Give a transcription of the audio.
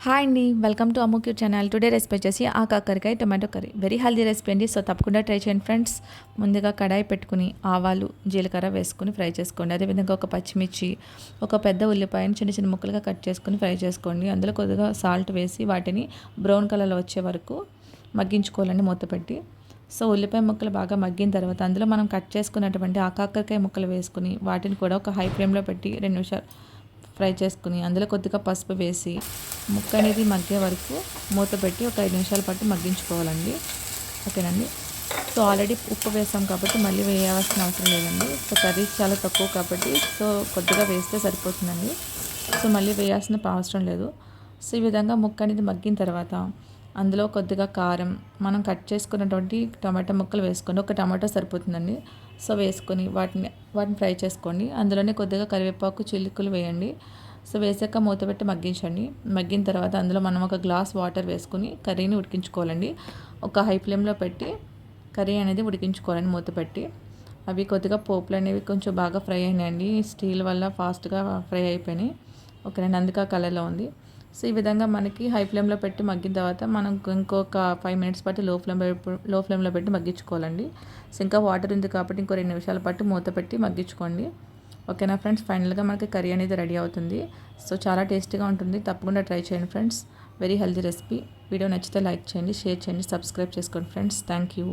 Hi అండి, welcome to అమ్ముక్యూ channel. Today recipe వచ్చేసి కాకరకాయ tomato curry. Very healthy recipe అండి. సో తప్పకుండా ట్రై చేయండి ఫ్రెండ్స్. ముందుగా కడాయి పెట్టుకుని ఆవాలు జీలకర్ర వేసుకుని ఫ్రై చేసుకోండి. అదేవిధంగా ఒక పచ్చిమిర్చి, ఒక పెద్ద ఉల్లిపాయను చిన్న చిన్న ముక్కలుగా కట్ చేసుకుని ఫ్రై చేసుకోండి. అందులో కొద్దిగా సాల్ట్ వేసి వాటిని బ్రౌన్ కలర్లో వచ్చే వరకు మగ్గించుకోవాలండి మూత పెట్టి. సో ఉల్లిపాయ ముక్కలు బాగా మగ్గిన తర్వాత అందులో మనం కట్ చేసుకున్నటువంటి కాకరకాయ ముక్కలు వేసుకుని వాటిని కూడా ఒక హై ఫ్లేమ్లో పెట్టి 2 నిమిషాలు ఫ్రై చేసుకుని అందులో కొద్దిగా పసుపు వేసి ముక్క అనేది మగ్గే వరకు మూత పెట్టి ఒక 5 నిమిషాల పాటు మగ్గించుకోవాలండి. ఓకేనండి. సో ఆల్రెడీ ఉప్పు వేసాం కాబట్టి మళ్ళీ వేయాల్సిన అవసరం లేదండి. సో కర్రీ చాలా తక్కువ కాబట్టి సో కొద్దిగా వేస్తే సరిపోతుందండి. సో మళ్ళీ వేయాల్సిన అవసరం లేదు. సో ఈ విధంగా ముక్క అనేది మగ్గిన తర్వాత అందులో కొద్దిగా కారం, మనం కట్ చేసుకున్నటువంటి టమాటా ముక్కలు వేసుకోండి. ఒక టమాటో సరిపోతుందండి. సో వేసుకొని వాటిని ఫ్రై చేసుకోండి. అందులోనే కొద్దిగా కరివేపాకు చిలుకలు వేయండి. సో వేసాక మూత పెట్టి మగ్గించండి. మగ్గిన తర్వాత అందులో మనం ఒక గ్లాస్ వాటర్ వేసుకుని కర్రీని ఉడికించుకోవాలండి. ఒక హై ఫ్లేమ్లో పెట్టి కర్రీ అనేది ఉడికించుకోవాలండి మూత పెట్టి. అవి కొద్దిగా పోపులు అనేవి కొంచెం బాగా ఫ్రై అయినాయండి. స్టీల్ వల్ల ఫాస్ట్గా ఫ్రై అయిపోయినాయి. ఓకేనండి, అందుకే ఆ కలర్లో ఉంది. సో ఈ విధంగా మనకి హై ఫ్లేమ్లో పెట్టి మగ్గిన తర్వాత మనం ఇంకొక 5 మినిట్స్ పాటు లో ఫ్లేమ్లో పెట్టి మగ్గించుకోవాలండి. సో ఇంకా వాటర్ ఉంది కాబట్టి ఇంకో 2 నిమిషాల పాటు మూత పెట్టి మగ్గించుకోండి. ఓకేనా ఫ్రెండ్స్, ఫైనల్గా మనకి కర్రీ అనేది రెడీ అవుతుంది. సో చాలా టేస్టీగా ఉంటుంది. తప్పకుండా ట్రై చేయండి friends. Very healthy recipe. Video నచ్చితే లైక్ చేయండి, షేర్ చేయండి, సబ్స్క్రైబ్ చేసుకోండి ఫ్రెండ్స్. Thank you.